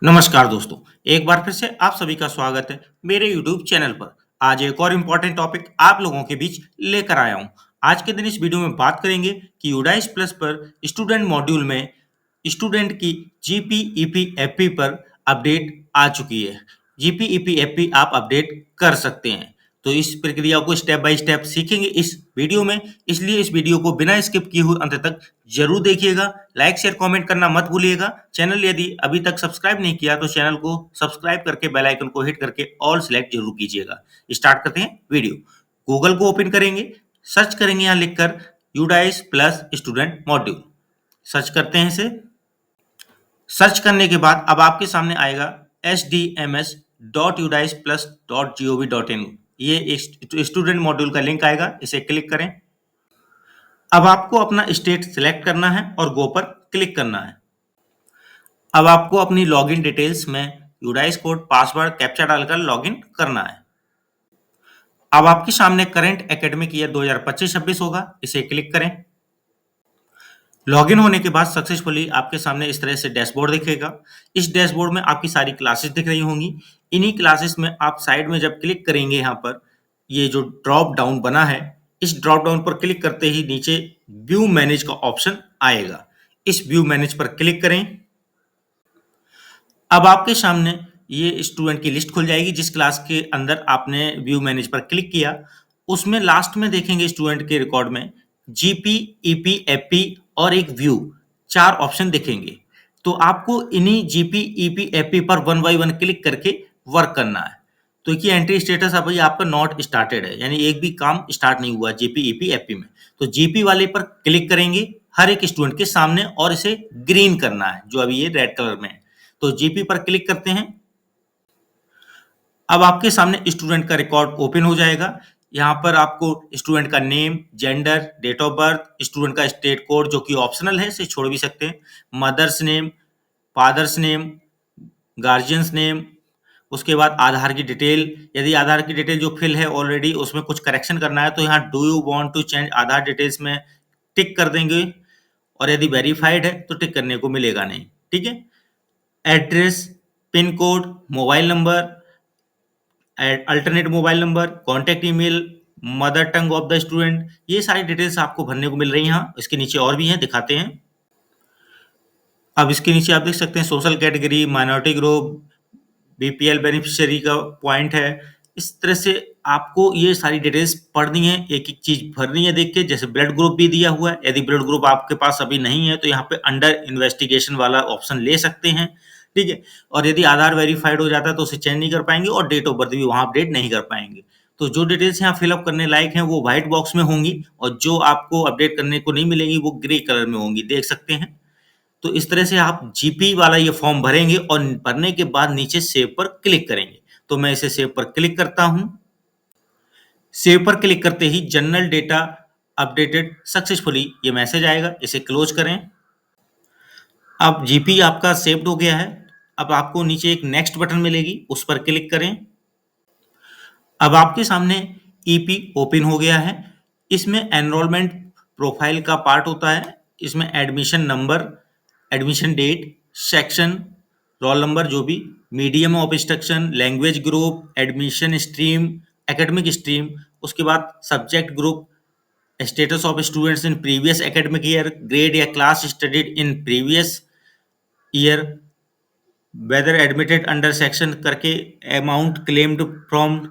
नमस्कार दोस्तों, एक बार फिर से आप सभी का स्वागत है मेरे YouTube चैनल पर। आज एक और इम्पोर्टेंट टॉपिक आप लोगों के बीच लेकर आया हूँ। आज के दिन इस वीडियो में बात करेंगे कि यूडाइस प्लस पर स्टूडेंट मॉड्यूल में स्टूडेंट की जीपीईपी पर अपडेट आ चुकी है। जीपीईपी आप अपडेट कर सकते हैं। तो इस प्रक्रिया को स्टेप बाय स्टेप सीखेंगे इस वीडियो में, इसलिए इस वीडियो को बिना स्किप किए हुए अंत तक जरूर देखिएगा। लाइक शेयर कमेंट करना मत भूलिएगा। चैनल यदि अभी तक सब्सक्राइब नहीं किया तो चैनल को सब्सक्राइब करके बेल आइकन को हिट करके ऑल सेलेक्ट जरूर कीजिएगा। स्टार्ट करते हैं वीडियो। गूगल को ओपन करेंगे, सर्च करेंगे यहाँ लिखकर UDISE plus student module. Search करते हैं इसे। सर्च करने के बाद अब आपके सामने आएगा sdms.udicesplus.gov.in। ये एक स्टूडेंट मॉड्यूल का लिंक आएगा, इसे क्लिक करें। अब आपको अपना स्टेट सिलेक्ट करना है और गो पर क्लिक करना है। अब आपको अपनी लॉगिन डिटेल्स में यूडाइस कोड, पासवर्ड, कैप्चा डालकर लॉगिन करना है। अब आपके सामने करंट एकेडमिक ईयर 2025-26 होगा, इसे क्लिक करें। लॉगिन होने के बाद सक्सेसफुली आपके सामने इस तरह से डैशबोर्ड दिखेगा। इस डैशबोर्ड में आपकी सारी क्लासेस दिख रही होंगी। इन्हीं क्लासेस में आप साइड में जब क्लिक करेंगे, यहाँ पर ये जो ड्रॉप डाउन बना है, इस ड्रॉप डाउन पर क्लिक करते ही नीचे व्यू मैनेज का ऑप्शन आएगा। इस व्यू मैनेज पर क्लिक करें। अब आपके सामने ये स्टूडेंट की लिस्ट खुल जाएगी जिस क्लास के अंदर आपने व्यू मैनेज पर क्लिक किया। उसमें लास्ट में देखेंगे स्टूडेंट के रिकॉर्ड में जीपी, ईपी, एपी और एक व्यू, 4 ऑप्शन दिखेंगे। तो आपको इन्हीं जीपी, ईपी, एपी पर वन बाय वन क्लिक करके वर्क करना है। तो ये एंट्री स्टेटस अभी आपका नॉट स्टार्टेड है, यानी एक भी काम स्टार्ट नहीं हुआ जीपी, ईपी, एपी में। तो जीपी वाले पर क्लिक करेंगे हर एक स्टूडेंट के सामने और इसे ग्रीन करना है, जो अभी ये रेड कलर में है। तो जीपी पर क्लिक करते हैं। अब आपके सामने स्टूडेंट का रिकॉर्ड ओपन हो जाएगा। यहाँ पर आपको स्टूडेंट का name, gender, date of birth, student का स्टेट कोड जो कि ऑप्शनल है, इसे छोड़ भी सकते हैं, mother's name, father's name, guardian's name, उसके बाद आधार की डिटेल। यदि आधार की डिटेल जो फिल है ऑलरेडी उसमें कुछ करेक्शन करना है तो यहाँ do you want to change Aadhaar details में टिक कर देंगे, और यदि वेरीफाइड है तो टिक करने को मिलेगा नहीं। ठीक है। Address, pin code, mobile number, alternate mobile number, contact email, mother tongue of the student, ये सारी डिटेल्स आपको भरने को मिल रही हैं। यहाँ इसके नीचे और भी हैं, दिखाते हैं। अब इसके नीचे आप देख सकते हैं social category, minority group, BPL beneficiary का पॉइंट है। इस तरह से आपको ये सारी डिटेल्स पढ़नी है, एक एक चीज भरनी है देख के। जैसे ब्लड ग्रुप भी दिया हुआ है, यदि ब्लड ग्रुप आपके पास अभी नहीं है तो यहाँ पे अंडर इन्वेस्टिगेशन वाला ऑप्शन ले सकते हैं। ठीक है। और यदि आधार वेरीफाइड हो जाता है तो उसे चेंज नहीं कर पाएंगे, और डेट ऑफ बर्थ भी वहां अपडेट नहीं कर पाएंगे। तो जो डिटेल्स यहाँ फिलअप करने लायक हैं वो व्हाइट बॉक्स में होंगी, और जो आपको अपडेट करने को नहीं मिलेंगी वो ग्रे कलर में होंगी, देख सकते हैं। तो इस तरह से आप जीपी वाला ये फॉर्म भरेंगे और भरने के बाद नीचे सेव पर क्लिक करेंगे। तो मैं इसे सेव पर क्लिक करता हूं। सेव पर क्लिक करते ही जनरल डेटा अपडेटेड सक्सेसफुली ये मैसेज आएगा, इसे क्लोज करें। अब जीपी आपका सेव्ड हो गया है। अब आपको नीचे एक नेक्स्ट बटन मिलेगी, उस पर क्लिक करें। अब आपके सामने ईपी ओपन हो गया है। इसमें एनरोलमेंट प्रोफाइल का पार्ट होता है। इसमें admission number, admission date, section, roll number जो भी, medium of instruction, language group, admission stream, academic stream, उसके बाद subject group, status of students in previous academic year, grade या class studied in previous year, whether admitted under section करके, amount claimed from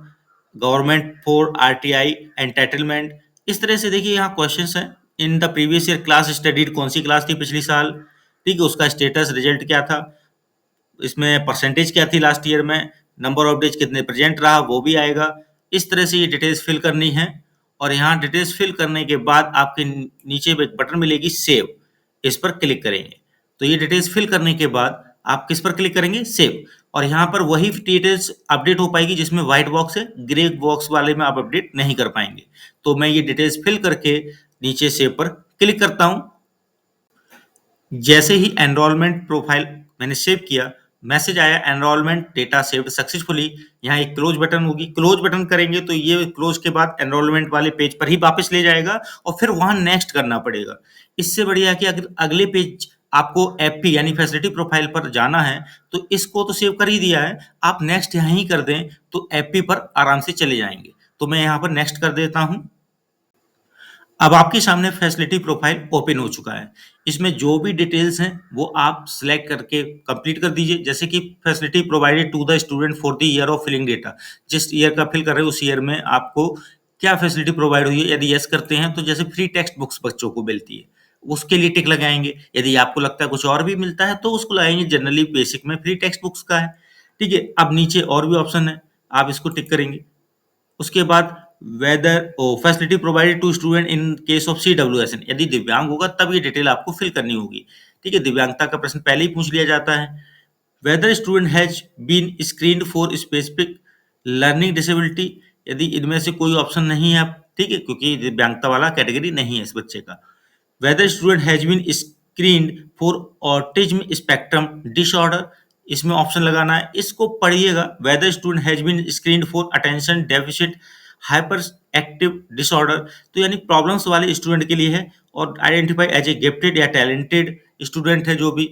government for RTI entitlement. इस तरह से देखिए यहाँ questions हैं। In the previous year class studied, कौन सी क्लास थी पिछली साल। ठीक है। उसका स्टेटस, रिजल्ट क्या था, इसमें परसेंटेज क्या थी लास्ट ईयर में, नंबर ऑफ डेज कितने प्रेजेंट रहा वो भी आएगा। इस तरह से ये डिटेल्स फिल करनी है। और यहाँ डिटेल्स फिल करने के बाद आपके नीचे एक बटन मिलेगी सेव, इस पर क्लिक करेंगे। तो ये डिटेल्स फिल करने के बाद आप किस पर क्लिक करेंगे, सेव। और यहाँ पर वही डिटेल्स अपडेट हो पाएगी जिसमें व्हाइट बॉक्स है, ग्रे बॉक्स वाले में आप अपडेट नहीं कर पाएंगे। तो मैं ये डिटेल्स फिल करके नीचे सेव पर क्लिक करता हूँ। जैसे ही एनरोलमेंट प्रोफाइल मैंने सेव किया, मैसेज आया एनरोलमेंट डेटा सेव्ड सक्सेसफुली। यहाँ एक क्लोज बटन होगी, क्लोज बटन करेंगे तो ये क्लोज के बाद एनरोलमेंट वाले पेज पर ही वापस ले जाएगा और फिर वहां नेक्स्ट करना पड़ेगा। इससे बढ़िया कि अगर अगले पेज आपको एफपी यानी फैसिलिटी प्रोफाइल पर जाना है, तो इसको तो सेव कर ही दिया है, आप नेक्स्ट यहाँ ही कर दें तो एफपी पर आराम से चले जाएंगे। तो मैं यहाँ पर नेक्स्ट कर देता हूँ। अब आपके सामने फैसिलिटी प्रोफाइल ओपन हो चुका है। इसमें जो भी डिटेल्स हैं वो आप सिलेक्ट करके कंप्लीट कर दीजिए। जैसे कि facility provided to the student for the year of filling data, जिस ईयर का फिल कर रहे हैं उस ईयर में आपको क्या फैसिलिटी प्रोवाइड हुई है। यदि यस करते हैं तो जैसे फ्री टेक्स्ट बुक्स बच्चों को मिलती है उसके लिए टिक लगाएंगे। यदि आपको लगता है कुछ और भी मिलता है तो उसको लगाएंगे, जनरली बेसिक में फ्री टेक्स्ट बुक्स का है। ठीक है, अब नीचे और भी ऑप्शन है, आप इसको टिक करेंगे। उसके बाद whether facility provided to student in case of CWSN, यदि दिव्यांग होगा तब ये डिटेल आपको फिल करनी होगी। ठीक है, दिव्यांगता का प्रश्न पहले ही पूछ लिया जाता है। Whether student has been screened for specific learning disability, यदि इनमें से कोई ऑप्शन नहीं है आप, ठीक है, क्योंकि दिव्यांगता वाला कैटेगरी नहीं है इस बच्चे का। Whether student has been screened for autism spectrum disorder, इसमें ऑप्शन लगाना है, इसको पढ़िएगा। Whether student has been screened for attention deficit hyper active disorder, तो यानी प्रॉब्लम्स वाले स्टूडेंट के लिए है। और आइडेंटिफाई एज ए गिफ्टेड या टैलेंटेड स्टूडेंट है जो भी।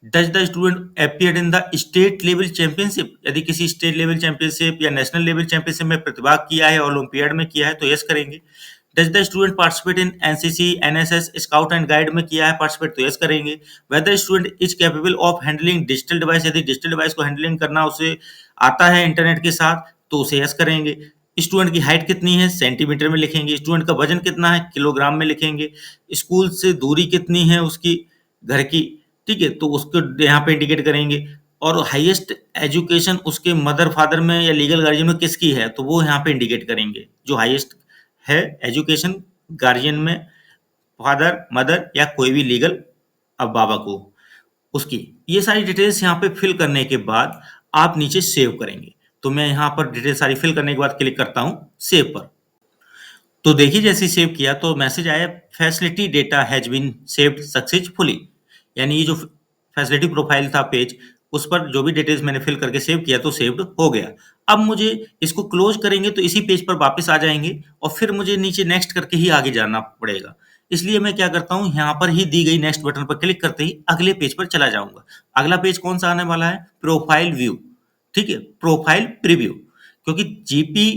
Does the student appear in the state level championship, यदि किसी स्टेट लेवल चैंपियनशिप या नेशनल लेवल चैंपियनशिप में प्रतिभाग किया है, ओलंपियाड में किया है तो यस करेंगे। Does the student participate in NCC NSS scout and guide में किया है पार्टिसिपेट तो यस करेंगे। Whether student is capable of handling digital device, यदि डिजिटल डिवाइस को हैंडलिंग करना उसे आता है इंटरनेट के साथ तो उसे यस करेंगे। स्टूडेंट की हाइट कितनी है सेंटीमीटर में लिखेंगे। स्टूडेंट का वजन कितना है किलोग्राम में लिखेंगे। स्कूल से दूरी कितनी है उसकी घर की, ठीक है, तो उसको यहाँ पे इंडिकेट करेंगे। और हाईएस्ट एजुकेशन उसके मदर फादर में या लीगल गार्जियन में किसकी है तो वो यहाँ पे इंडिकेट करेंगे। जो हाईएस्ट है एजुकेशन गार्जियन में, फादर मदर या कोई भी लीगल अब बाबा को उसकी, ये सारी डिटेल्स यहाँ पे फिल करने के बाद आप नीचे सेव करेंगे। तो मैं यहाँ पर डिटेल सारी फिल करने के बाद क्लिक करता हूँ सेव पर। तो देखिए जैसे ही सेव किया तो मैसेज आया facility data has been saved successfully, यानी ये जो फैसिलिटी प्रोफाइल था पेज उस पर जो भी डिटेल्स मैंने फिल करके सेव किया तो सेव्ड हो गया। अब मुझे इसको क्लोज करेंगे तो इसी पेज पर वापस आ जाएंगे और फिर मुझे नीचे नेक्स्ट करके ही आगे जाना पड़ेगा। इसलिए मैं क्या करता हूँ यहाँ पर ही दी गई नेक्स्ट बटन पर क्लिक करते ही अगले पेज पर चला जाऊंगा। अगला पेज कौन सा आने वाला है, प्रोफाइल व्यू। ठीक है, प्रोफाइल प्रीव्यू, क्योंकि जीपी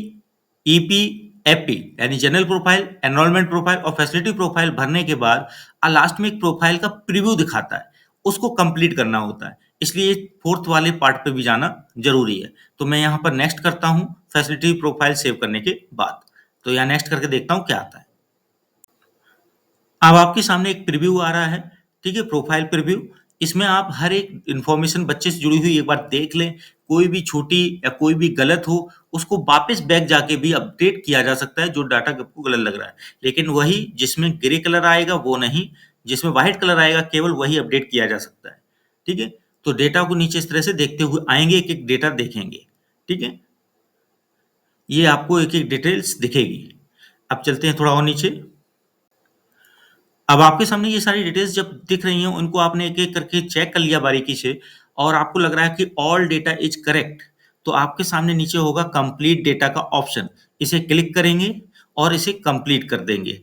ईपी एपी यानी जनरल प्रोफाइल, एनरोलमेंट प्रोफाइल और फैसिलिटी प्रोफाइल भरने के बाद लास्ट में एक प्रोफाइल का प्रीव्यू दिखाता है, उसको कंप्लीट करना होता है। इसलिए फोर्थ वाले पार्ट पे भी जाना जरूरी है। तो मैं यहाँ पर नेक्स्ट करता हूँ फैसिलिटी प्रोफाइल सेव करने के बाद। तो यहाँ नेक्स्ट करके देखता हूँ क्या आता है। अब आपके सामने एक प्रीव्यू आ रहा है, ठीक है, प्रोफाइल प्रीव्यू। इसमें आप हर एक इंफॉर्मेशन बच्चे से जुड़ी हुई एक बार देख लें। कोई भी छोटी या कोई भी गलत हो उसको वापस बैक जाके भी अपडेट किया जा सकता है जो डाटा आपको गलत लग रहा है। लेकिन वही जिसमें ग्रे कलर आएगा वो नहीं, जिसमें व्हाइट कलर आएगा केवल वही अपडेट किया जा सकता है। ठीक है, तो डेटा को नीचे इस तरह से देखते हुए आएंगे, एक एक डेटा देखेंगे। ठीक है, ये आपको एक एक डिटेल्स दिखेगी। अब चलते हैं थोड़ा और नीचे। अब आपके सामने ये सारी डिटेल्स जब दिख रही हैं उनको आपने एक एक करके चेक कर लिया बारीकी से और आपको लग रहा है कि ऑल डेटा इज करेक्ट, तो आपके सामने नीचे होगा कंप्लीट डेटा का ऑप्शन। इसे क्लिक करेंगे और इसे कंप्लीट कर देंगे।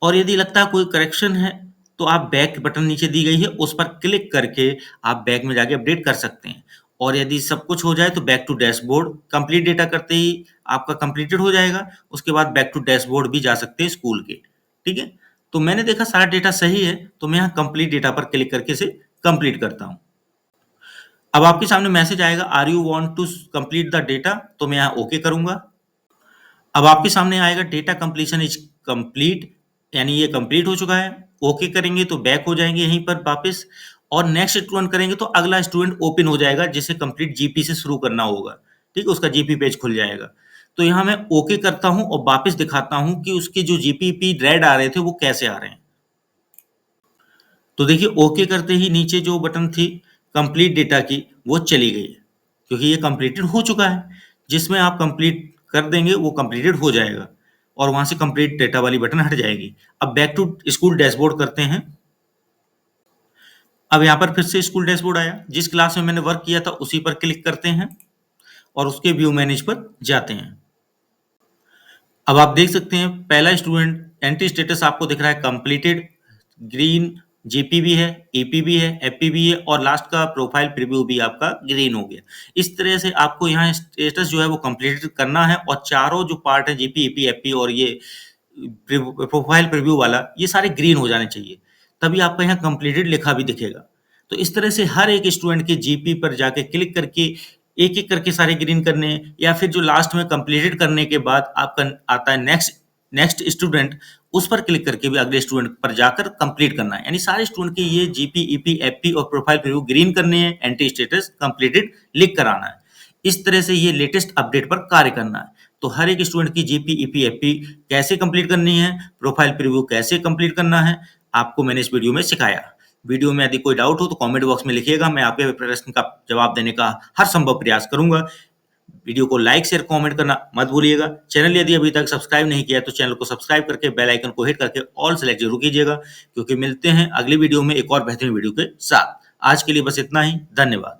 और यदि लगता है कोई करेक्शन है तो आप बैक बटन नीचे दी गई है उस पर क्लिक करके आप बैक में जाके अपडेट कर सकते हैं। और यदि सब कुछ हो जाए तो back to dashboard, complete data करते ही आपका कंप्लीटेड हो जाएगा। उसके बाद बैक टू डैशबोर्ड भी जा सकते हैं स्कूल के। ठीक है, तो मैंने देखा सारा डेटा सही है तो मैं यहाँ कंप्लीट डेटा पर क्लिक करके इसे कंप्लीट करता हूँ। अब आपके सामने मैसेज आएगा are you want to complete the data, तो मैं यहाँ ओके करूंगा। अब आपके सामने आएगा डेटा कंप्लीशन इज कंप्लीट, यानी ये कंप्लीट हो चुका है। ओके करेंगे तो बैक हो जाएंगे यहीं पर वापस और नेक्स्ट स्टूडेंट करेंगे तो अगला स्टूडेंट ओपन हो जाएगा जिसे कंप्लीट जीपी से शुरू करना होगा। ठीक है, उसका जीपी पेज खुल जाएगा। तो यहाँ मैं ओके करता हूँ और वापस दिखाता हूँ कि उसके जो जीपीपी रेड आ रहे थे वो कैसे आ रहे हैं। तो देखिए ओके करते ही नीचे जो बटन थी कंप्लीट डेटा की वो चली गई है, क्योंकि ये कंप्लीटेड हो चुका है। जिसमें आप कंप्लीट कर देंगे वो कंप्लीटेड हो जाएगा और वहां से कंप्लीट डेटा वाली बटन हट जाएगी। अब बैक टू स्कूल डैशबोर्ड करते हैं। अब यहाँ पर फिर से स्कूल डैशबोर्ड आया, जिस क्लास में मैंने वर्क किया था उसी पर क्लिक करते हैं और उसके व्यू मैनेज पर जाते हैं। अब आप देख सकते हैं पहला स्टूडेंट एंट्री स्टेटस आपको दिख रहा है कंप्लीटेड ग्रीन जीपी भी है, ईपी भी है, एफपी भी है और लास्ट का प्रोफाइल प्रीव्यू भी आपका ग्रीन हो गया। इस तरह से आपको यहाँ स्टेटस जो है वो कंप्लीट करना है और चारों जो पार्ट है जीपी, ईपी, एफपी और ये प्रोफाइल प्रीव्यू वाला ये सारे ग्रीन हो जाने चाहिए, तभी आपका यहाँ कंप्लीटेड लिखा भी दिखेगा। तो इस तरह से हर एक स्टूडेंट के जीपी पर जाके क्लिक करके एक एक करके सारे ग्रीन करने या फिर जो लास्ट में कंप्लीटेड करने के बाद आपका आता है नेक्स्ट नेक्स्ट स्टूडेंट, उस पर क्लिक करके भी अगले स्टूडेंट पर जाकर कंप्लीट करना है। यानी सारे स्टूडेंट के ये जीपी, ईपी, एफपी और प्रोफाइल प्रीव्यू ग्रीन करने हैं, एंटी स्टेटस कंप्लीटेड लिख कर आना है। इस तरह से ये लेटेस्ट अपडेट पर कार्य करना है। तो हर एक स्टूडेंट की जीपी, ईपी, एफपी कैसे कंप्लीट करनी है, प्रोफाइल प्रीव्यू कैसे कंप्लीट करना है, आपको मैंने इस वीडियो में सिखाया। वीडियो में यदि कोई डाउट हो तो कमेंट बॉक्स में लिखिएगा, मैं आपके प्रश्न का जवाब देने का हर संभव प्रयास करूंगा। वीडियो को लाइक शेयर कमेंट करना मत भूलिएगा। चैनल यदि अभी तक सब्सक्राइब नहीं किया है तो चैनल को सब्सक्राइब करके बेल आइकन को हिट करके ऑल सेलेक्ट जरूर कीजिएगा, क्योंकि मिलते हैं अगली वीडियो में एक और बेहतरीन वीडियो के साथ। आज के लिए बस इतना ही, धन्यवाद।